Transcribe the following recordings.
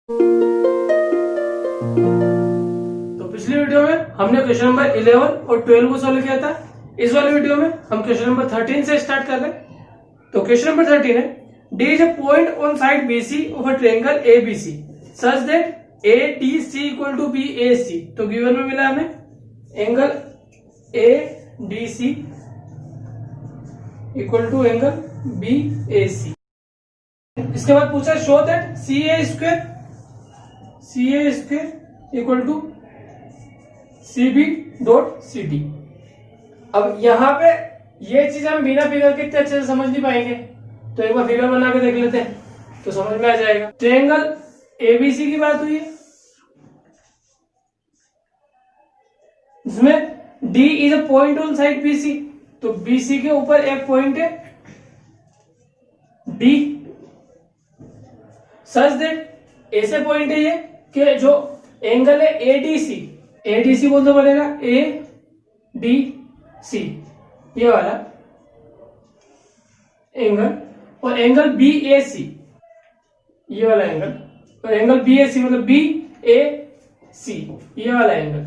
तो पिछली वीडियो में हमने क्वेश्चन नंबर 11 और 12 को सॉल्व किया था। इस वाले वीडियो में हम क्वेश्चन नंबर 13 से स्टार्ट कर रहे हैं। तो क्वेश्चन नंबर 13 है, D is a point on side BC of a triangle ABC such that ADC equal to BAC। तो गिवन में मिला हमें angle ADC equal to angle BAC। इसके बाद पूछा show that CA square equal to CB dot CD। अब यहाँ पे ये चीज हम बिना फिगर के इतने अच्छे से समझ नहीं पाएंगे, तो एक बार फिगर बना के देख लेते हैं तो समझ में आ जाएगा। ट्रायंगल ABC की बात हुई है, इसमें D is a point on side BC। तो BC के ऊपर एक पॉइंट है D, सच दैट ऐसे पॉइंट है ये कि जो एंगल है ADC बोल तो बनेगा ADC ये वाला एंगल, और एंगल BAC ये वाला एंगल, और एंगल BAC मतलब BAC ये वाला एंगल,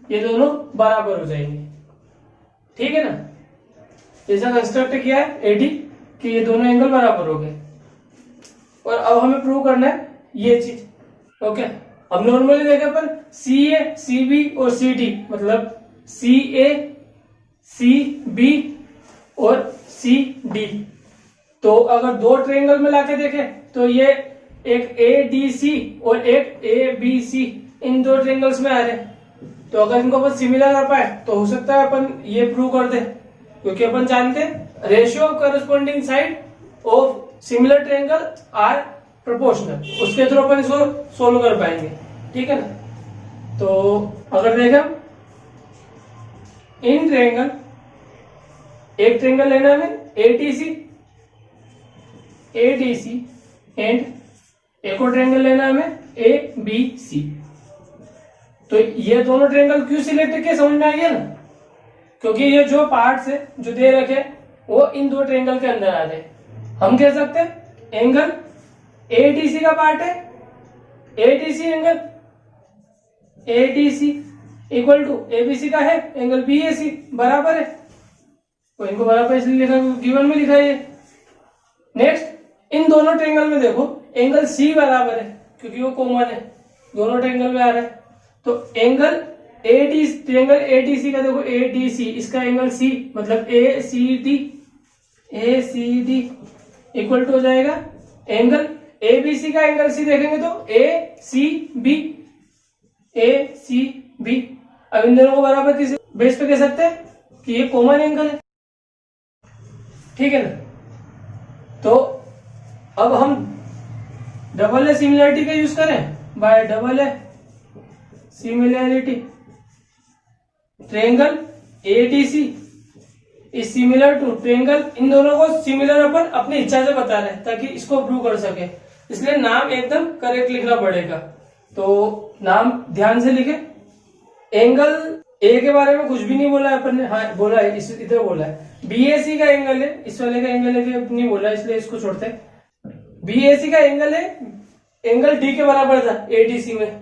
ये दोनों बराबर हो जाएंगे। ठीक है ना, जैसा कंस्ट्रक्ट किया है AD कि ये दोनों एंगल बराबर हो गए। और अब हमें प्रूव करना है ये चीज। ओके, अब नॉर्मली देखे पर CA CB और CD मतलब CA CB और CD, तो अगर दो ट्रायंगल में लाके देखें तो ये एक ADC और एक ABC इन दो ट्रायंगल्स में आ रहे हैं। तो अगर इनको अपन सिमिलर कर पाए तो हो सकता है अपन ये प्रूव कर दे, क्योंकि अपन जानते हैं ratio of corresponding side of similar triangle are proportional, उसके थ्रू अपन इसको सोल्व कर पाएंगे। ठीक है ना, तो अगर देखें इन ट्रायंगल, एक ट्रायंगल लेना है ADC एंड एक और ट्रायंगल लेना है हमें ABC। तो ये दोनों ट्रायंगल क्यों सिलेक्ट किए समझ में आ गया ना, क्योंकि ये जो पार्ट्स है जो दे रखे वो इन दो ट्रायंगल के अंदर आ रहे। हम कह सकते हैं एंगल ADC का पार्ट है ADC angle ADC equal to ABC का है एंगल BAC, बराबर है। तो इनको बराबर इसलिए लिखा गिवन में लिखा है। नेक्स्ट इन दोनों ट्रायंगल में देखो एंगल C बराबर है, क्योंकि वो कॉमन है दोनों ट्रायंगल में आ रहा है। तो एंगल ट्रायंगल ADC का देखो ADC, इसका एंगल C मतलब ACD इक्वल टू हो जाएगा एंगल ABC का एंगल C देखेंगे तो ACB। अब इन दोनों को बराबर किसी बेस पे कह सकते हैं कि ये कॉमन एंगल है। ठीक है ना, तो अब हम डबल ए सिमिलरिटी का यूज करें, by double A similarity triangle ADC is similar to triangle, इन दोनों को सिमिलर अपन अपनी इच्छा से बता रहे हैं ताकि इसको प्रूव कर सके, इसलिए नाम एकदम करेक्ट लिखना पड़ेगा। तो नाम ध्यान से लिखे। एंगल A के बारे में कुछ भी नहीं बोला है अपन ने, हाँ बोला है इधर बोला है BAC का एंगल है, इस वाले का एंगल है नहीं बोला, इसलिए इसको छोड़ते हैं। BAC का एंगल है एंगल D के बराबर था ADC में,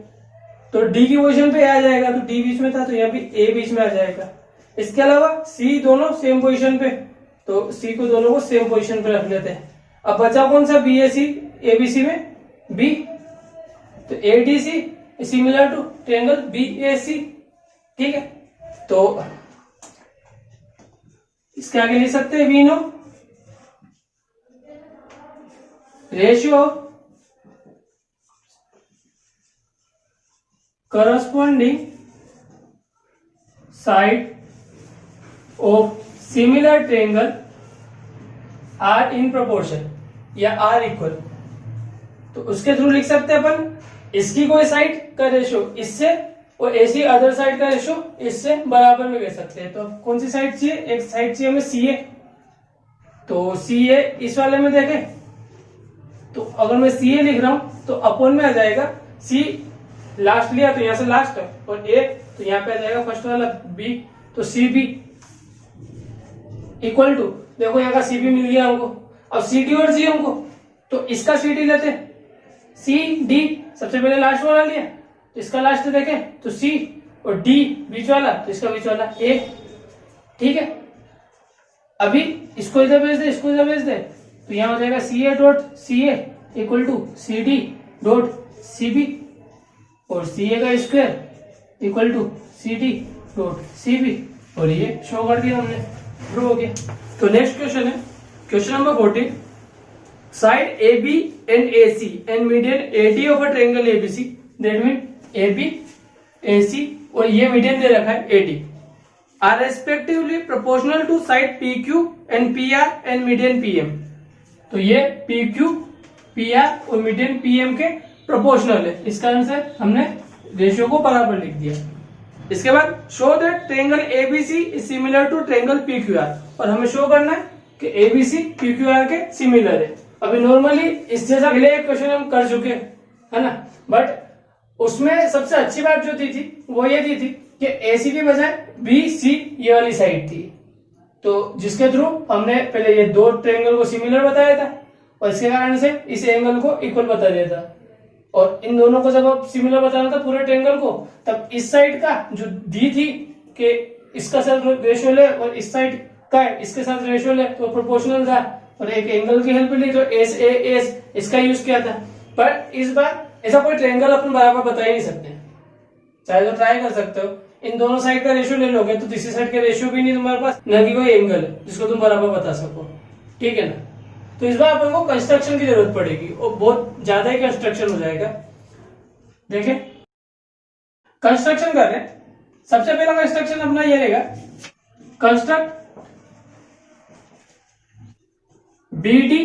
तो D की पोजीशन पे आ जाएगा, तो D बीच में था तो यहाँ भी A बीच में आ जाएगा। इसके अलावा C दोनों सेम पोजीशन पे, तो C को दोनों को सेम पोजीशन पे रख लेते हैं। अब बचा कौन सा BAC ABC में B, तो ADC similar to triangle BAC। ठीक है, तो इसके आगे लिख सकते हैं we know ratio corresponding side of similar triangle are in proportion या आर इक्वल। तो उसके थ्रू लिख सकते हैं अपन इसकी कोई साइड का रेशियो इससे और ऐसी अदर साइड का रेशियो इससे बराबर में ले सकते हैं। तो कौन सी साइड चाहिए, एक साइड चाहिए हमें CA, तो CA इस वाले में देखें तो अगर मैं CA लिख रहा हूं तो अपॉन में आ जाएगा C लास्ट लिया तो यहां से लास्ट है, और A तो यहां पे आ जाएगा फर्स्ट वाला B, तो CB इक्वल टू देखो यहाँ का CB मिल गया हमको। अब CD और G हमको, तो इसका CD लेते सी डी, सबसे पहले लास्ट वाला लिया तो इसका लास्ट देखें तो सी, और डी बीच वाला तो इसका बीच वाला ए। ठीक है, अभी इसको इधर भेज दे, इसको इधर भेज दे तो यहां हो जाएगा C A dot C A equal to C D dot C B, और सी ए का square equal to C D dot C B, और ये शो कर दिया हमने, प्रूव हो गया। तो नेक्स्ट क्वेश्चन है question number 14, side A B and A C and median A D of a triangle A B C, that mean A B A C और ये मीडियन दे रखा है A D, are respectively proportional to side P Q and P R and median P M. तो ये P Q P R और median P M के proportional है, इस कारण से हमने रेशियो को बराबर लिख दिया। इसके बाद show that triangle ABC is similar to triangle PQR, और हमें शो करना है कि एबीसी पीक्यूआर के सिमिलर है। अभी नॉर्मली इस जैसा पहले एक क्वेश्चन हम कर चुके है ना, बट उसमें सबसे अच्छी बात जो थी वो ये दी थी कि एसी की बजाय बी सी ये वाली साइड थी, तो जिसके थ्रू हमने पहले ये दो ट्रायंगल को सिमिलर बताया था और इसके कारण से इस एंगल को इक्वल बता दिया था, और इन दोनों को जब आप सिमिलर बताना था पूरे ट्रायंगल को, तब इस साइड का जो दी थी कि इसका साथ रेशियो ले और इस साइड का इसके साथ रेशियो ले तो प्रोपोर्शनल था, और एक एंगल की हेल्प ली तो एस ए एस इसका यूज किया था। पर इस बार ऐसा कोई ट्रायंगल अपन बराबर बता ही नहीं सकते, चाहे तो ट्राई कर सकते हो, इन दोनों साइड का रेशियो ले लोगे तो तीसरी साइड का रेशियो भी नहीं तुम्हारे पास, न कि कोई एंगल है जिसको तुम बराबर बता सको। ठीक है ना, तो इस बार अपन को कंस्ट्रक्शन की जरूरत पड़ेगी और बहुत ज्यादा ही कंस्ट्रक्शन हो जाएगा। देखें कंस्ट्रक्शन कर रहे हैं, सबसे पहला कंस्ट्रक्शन अपना ये रहेगा, construct B D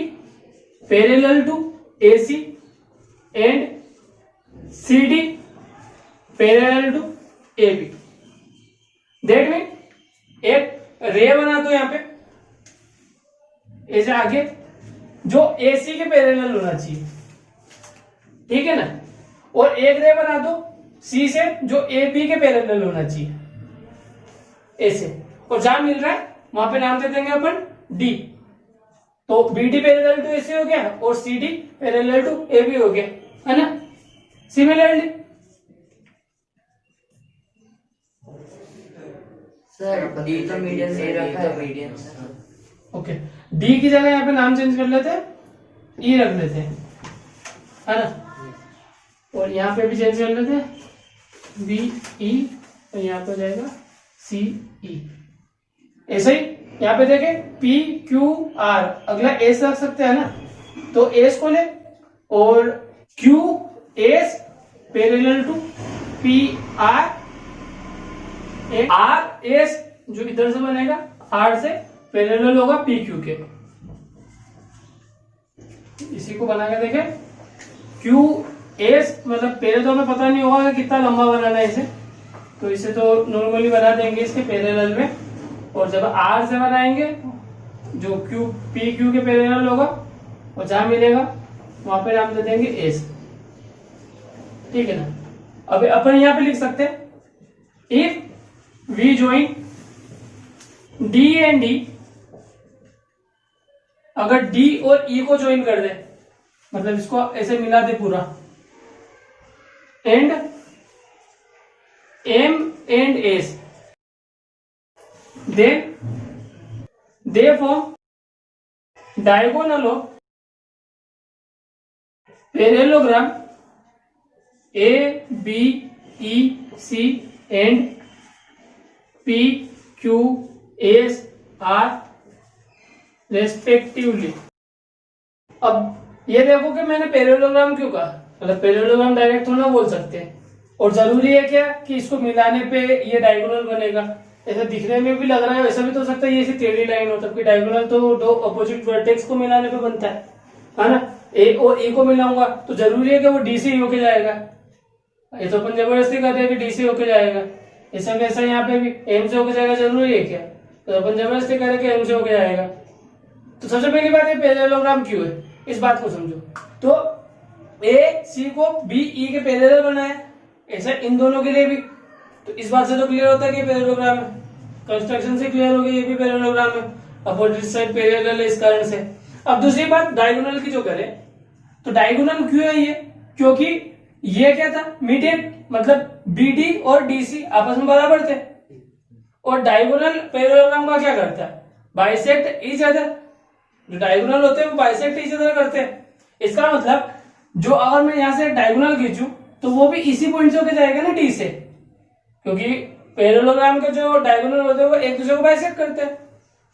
parallel to A C and C D parallel to A B. That mean एक रे बना दो यहाँ पे ऐसे आगे जो AC के पैरेलल होना चाहिए, ठीक है ना, और एक रे बना दो C से जो AB के पैरेलल होना चाहिए ऐसे, और जहां मिल रहा है वहां पे नाम दे देंगे अपन D, तो BD पैरेलल टू AC हो गया और CD पैरेलल टू AB हो गया, है ना। सिमिलरली सर डी तो मीडियन दे रखा है, मीडियन ओके, डी की जगह यहाँ पे नाम चेंज कर लेते हैं, ई रख लेते हैं, है ना, और यहाँ पे भी चेंज कर लेते हैं बी ई, तो यहाँ पे जाएगा सी ई। ऐसे ही यहाँ पे देखें पी क्यू आर, अगला एस रख सकते हैं ना, तो एस को ले और Q S parallel to P R, R S जो इधर से बनेगा आर से पैरेलल होगा पी क्यू के, इसी को बना के देखें क्यू एस, मतलब पहले तो हमें पता नहीं होगा कि कितना लंबा बनाना है इसे, तो इसे तो नॉर्मली बना देंगे इसके पैरेलल में, और जब आर से बनाएंगे जो क्यू पी क्यू के पैरेलल होगा और जहां मिलेगा वहां पे नाम दे देंगे एस। ठीक है ना, अब अपन यहां पे लिख सकते हैं if we join D and D, अगर डी और ई को ज्वाइन कर दे, मतलब इसको ऐसे मिला दे पूरा, and M and S, then they form diagonal of parallelogram A B E C and P Q S R respectively. अब ये देखो कि मैंने पैरेललोग्राम क्यों कहा, मतलब पैरेललोग्राम डायरेक्ट थोड़ा बोल सकते हैं, और जरूरी है क्या कि इसको मिलाने पे ये डायगोनल बनेगा, ऐसा दिखने में भी लग रहा है, ऐसा भी तो हो सकता है ये ऐसी टेढ़ी लाइन हो, तब कि डायगोनल तो दो अपोजिट वर्टेक्स को मिलाने पे बनता है ना। ए और ए को मिलाऊंगा तो जरूरी है कि वो डी से होके जाएगा, ये तो अपन जबरदस्ती कहते हैं कि डी से होके जाएगा, ऐसा कैसा यहाँ पे भी एम से होके जाएगा, जरूरी है क्या, तो अपन जबरदस्ती करें कि एम से होके जाएगा। तो सबसे पहली बात है पैरेललोग्राम क्यों है, इस बात को समझो। तो ए सी को बी ई के पैरेलल बनाया, ऐसा इन दोनों के लिए भी, तो इस बात से तो क्लियर होता है कि पैरेललोग्राम है, कंस्ट्रक्शन से क्लियर हो गया ये भी पैरेललोग्राम है, अपोजिट साइड पैरेलल है इस कारण से। अब दूसरी बात डायगोनल की जो करें, तो डायगोनल क्यों है ये, क्योंकि ये क्या था, मीडियन, मतलब बीडी और डीसी आपस में बराबर थे, और डायगोनल पैरेललोग्राम का क्या करता है, बाइसेक्ट ईच अदर। जो डायगोनल होते हैं वो बाइसेक्ट ईच अदर करते हैं। इसका मतलब जो अगर मैं यहां से डायगोनल खींचूं तो वो भी इसी पॉइंट से होकर जाएगा ना, डी से, क्योंकि पैरेललोग्राम के जो डायगोनल होते हैं वो एक दूसरे को बाइसेक्ट करते हैं।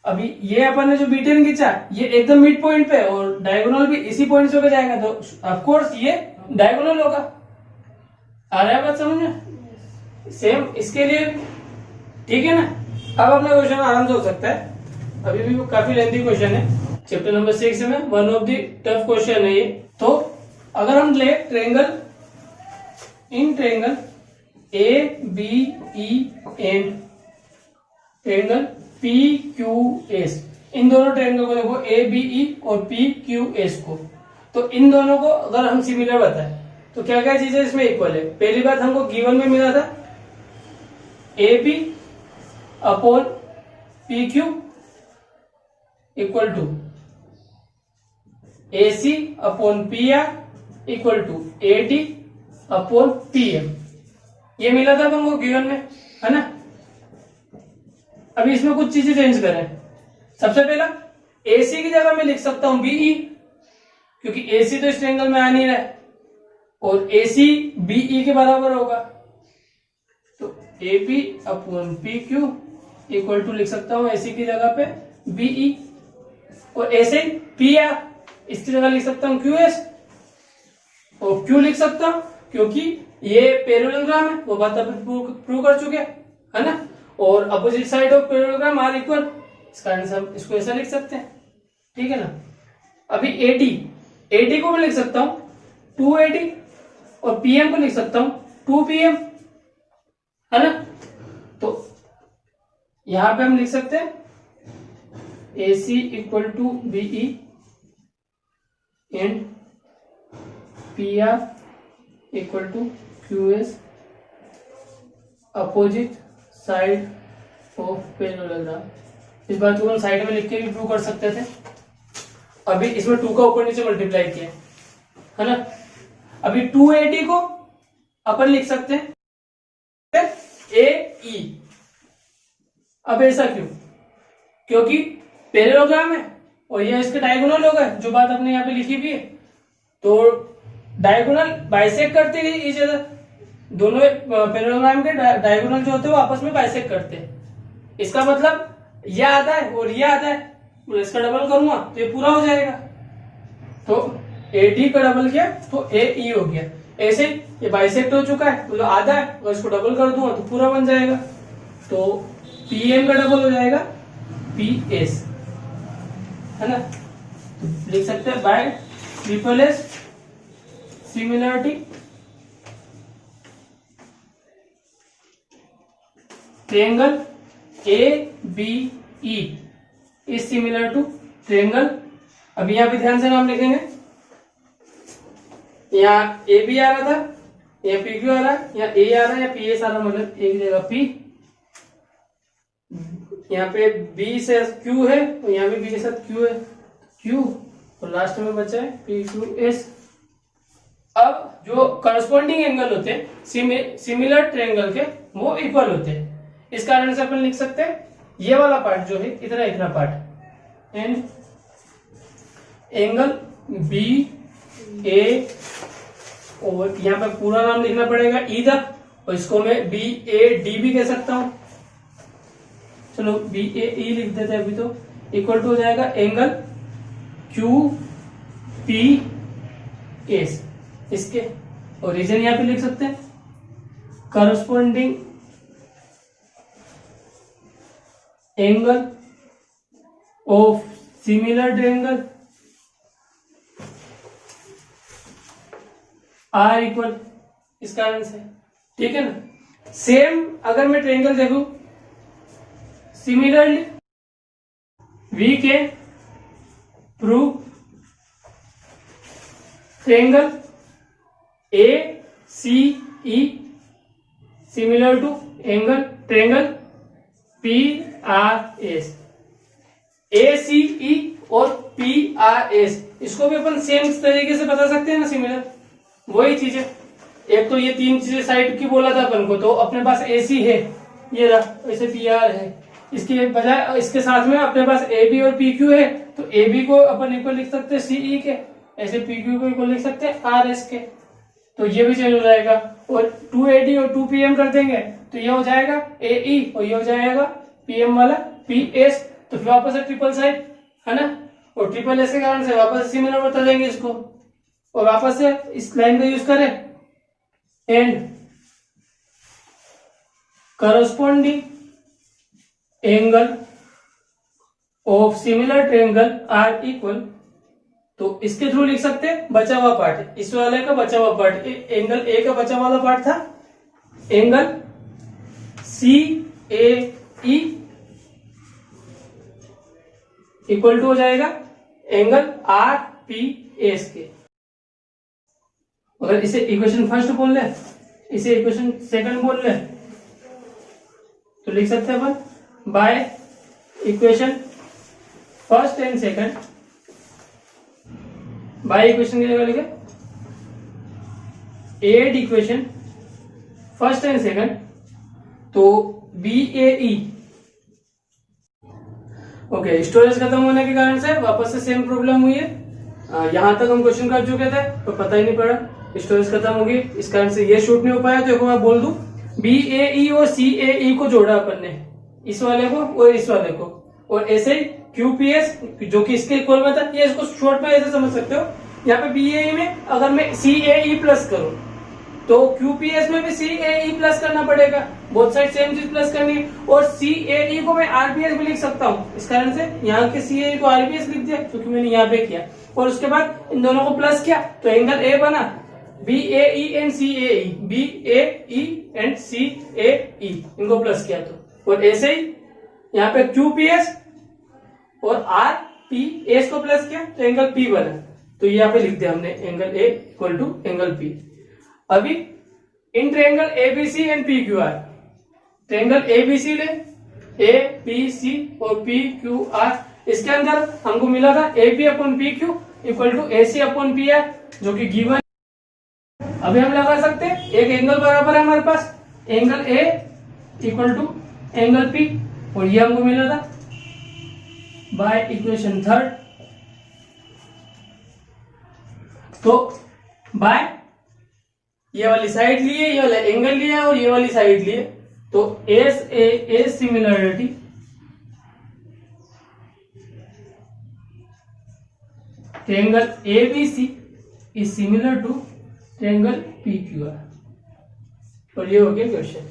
अभी ये अपन ने जो बीटेन खींचा ये एकदम मिड पॉइंट पे, और डायगोनल भी इसी पॉइंट से होकर जाएगा, तो ऑफ कोर्स ये डायगोनल होगा। आ रहा है बात समझ में? सेम इसके लिए, ठीक है ना। अब अपना क्वेश्चन आराम से हो सकता है, अभी भी काफी लेंथी क्वेश्चन है, चैप्टर नंबर 6 में one of the tough question है ये। तो अगर हम ले triangle, in triangle A B E and triangle P Q S, इन दोनों ट्रायंगल को देखो, ए बी ई और पी क्यू एस को, तो इन दोनों को अगर हम सिमिलर बताएं तो क्या क्या चीजें इसमें इक्वल है। पहली बात हमको गिवन में मिला था A P upon P Q equal to A C upon P R equal to A D upon P M, ये मिला था हमको गिवन में, है ना। अभी इसमें कुछ चीजें चेंज करें। सबसे पहला एसी की जगह मैं लिख सकता हूं बीई, क्योंकि एसी तो इस ट्रायंगल में आ नहीं रहा है, और एसी बीई के बराबर होगा, तो A P upon P Q equal to लिख सकता हूं एसी की जगह पे बीई, और ऐसे पी आर इसकी जगह लिख सकता हूं क्यू एस, और क्यों लिख सकता हूं, क्योंकि ये पैरेललोग्राम है, वो बात अपन प्रूव कर चुके हैं, है ना। और opposite side of parallelogram are equal, इसका आंसर इसको ऐसा लिख सकते हैं, ठीक है ना। अभी एडी, एडी को मैं लिख सकता हूं 2AD, और पीएम को लिख सकता हूं 2PM, है ना। तो यहां पे हम लिख सकते हैं AC equal to BE and PR equal to QS opposite side of parallelogram. इस बात को हम साइड में लिख के भी प्रूव कर सकते थे। अभी इसमें 2 का ऊपर नीचे मल्टीप्लाई किया, है ना। अभी 2AD को अपन लिख सकते हैं AE। अब ऐसा क्यों, क्योंकि पैरेललोग्राम है और ये इसके डायगोनल हो गए, जो बात अपने यहाँ पे लिखी भी है। तो डायगोनल बाइसेक्ट करते हैं इच अदर, दोनों पैरेललोग्राम के डायगोनल जो होते हैं वो आपस में बाइसेक्ट करते हैं। इसका मतलब ये आता है और ये आता है, इसका डबल करूंगा तो ये पूरा हो जाएगा, तो AD का डबल किया तो AE हो गया। ऐसे ये बाइसेक्ट हो चुका है, मतलब आधा है, अगर इसको डबल कर दूंगा तो पूरा बन जाएगा, तो PM का डबल हो जाएगा PS, है ना। तो लिख सकते हैं by triple S similarity triangle ABE is similar to triangle, अभी यहां पे ध्यान से नाम लिखेंगे, यहाँ AB आ रहा था, यहाँ PQ आ रहा है, यहाँ A आ रहा है, या PS आ रहा है, मतलब एक जगह P, यहाँ पे B से Q है और यहाँ भी B के साथ Q है, Q, और लास्ट में बचा है PQS। अब जो करस्पॉन्डिंग एंगल होते हैं सिमिलर ट्रायंगल के, वो इक्वल होते हैं। इस कारण से अपन लिख सकते हैं ये वाला पार्ट जो है इतना इतना पार्ट, एंड एंगल BA, और यहाँ पे पूरा नाम लिखना पड़ेगा ई तक, और इसको मैं BAD भी कह सकता हूं, चलो BAE लिख देते हैं अभी, तो इक्वल टू हो जाएगा एंगल QPS, इसके और रीजन यहाँ पे लिख सकते हैं corresponding angle of similar triangle are equal, इस कारण से, ठीक है ना। सेम अगर मैं ट्रायंगल देखूं, similarly we can prove triangle ACE similar to triangle PRS। ACE और PRS इसको भी अपन सेम तरीके से बता सकते हैं ना, सिमिलर, वही चीज है। एक तो ये तीन चीजें साइड की बोला था अपन को, तो अपने पास AC है, ये रहा, ऐसे PR है। इसके बजाय इसके साथ में अपने पास AB और PQ है, तो AB को अपन इक्वल लिख सकते हैं CE के, ऐसे PQ को इक्वल लिख सकते हैं RS के। तो ये भी चेंज हो जाएगा, और 2AD और 2PM कर देंगे तो ये हो जाएगा AE और ये हो जाएगा PM वाला PS। तो फिर वापस से ट्रिपल साइड है ना, और ट्रिपल एस के कारण से वापस सिमिलर बता देंगे इसको, और वापस से इस लाइन का यूज करें, and corresponding angle of similar triangle are equal। तो इसके थ्रू लिख सकते हैं बचा हुआ पार्ट, इस वाले का बचा हुआ पार्ट, एंगल ए का बचा वाला पार्ट था एंगल CAE इक्वल टू हो जाएगा एंगल RPS के। अगर इसे इक्वेशन फर्स्ट बोल ले, इसे इक्वेशन सेकंड बोल ले, तो लिख सकते हैं अपन by equation first and second. By equation की जगह लिखे add equation first and second, तो BAE। ओके, स्टोरेज खत्म होने के कारण से वापस से सेम प्रॉब्लम हुई है। यहां तक हम क्वेश्चन कर चुके थे तो पता ही नहीं पड़ा, स्टोरेज खत्म होगी, इस कारण से ये शूट नहीं हो पाया। तो एक मैं बोल दूं, BAE और CAE को जोड़ा अपन ने, इस वाले को और इस वाले को, और ऐसे ही QPS जो कि इसके इक्वल में था, ये इसको शॉर्ट में ऐसे समझ सकते हो। यहाँ पे BAE में अगर मैं CAE प्लस करूं तो QPS में भी CAE प्लस करना पड़ेगा, बोथ साइड सेम चीज प्लस करनी है। और CAE को मैं RPS भी लिख सकता हूँ, इस कारण से यहाँ के CAE को RPS लिख दिया क्योंकि मैंने यहाँ पे किया, और उसके बाद इन दोनों को प्लस किया तो एंगल A बना, BAE and CAE, BAE and CAE, इनको प्लस किया तो, और ऐसे ही यहाँ पे QPS और RPS को प्लस किया तो एंगल P बना। तो यहाँ पे लिख दिया हमने angle A equal to angle P। अभी इन triangle ABC and PQR, triangle ABC ले, ABC और PQR, इसके अंदर हमको मिला था AB upon PQ equal to AC upon PR, जो कि गिवन। अभी हम लगा सकते हैं एक एंगल बराबर है हमारे पास, angle A equal to angle P, और ये हमको मिला था बाय इक्वेशन थर्ड। तो बाय ये वाली साइड लिए, ये वाला एंगल लिया और ये वाली साइड लिए, तो SAA similarity triangle ABC is similar to triangle PQR। और ये हो गया क्वेश्चन।